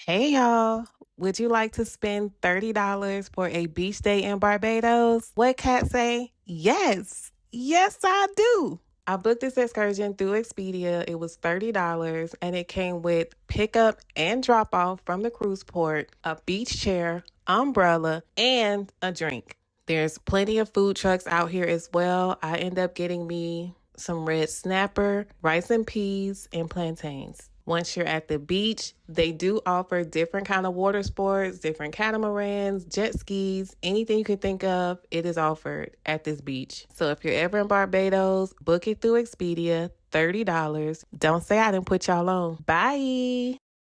Hey y'all, would you like to spend $30 for a beach day in Barbados? What Cat say? Yes, yes I do. I booked this excursion through Expedia. It was $30 and it came with pickup and drop off from the cruise port, a beach chair, umbrella, and a drink. There's plenty of food trucks out here as well. I end up getting me some red snapper, rice and peas, and plantains. Once you're at the beach, they do offer different kind of water sports, different catamarans, jet skis, anything you can think of, it is offered at this beach. So if you're ever in Barbados, book it through Expedia, $30. Don't say I didn't put y'all on. Bye.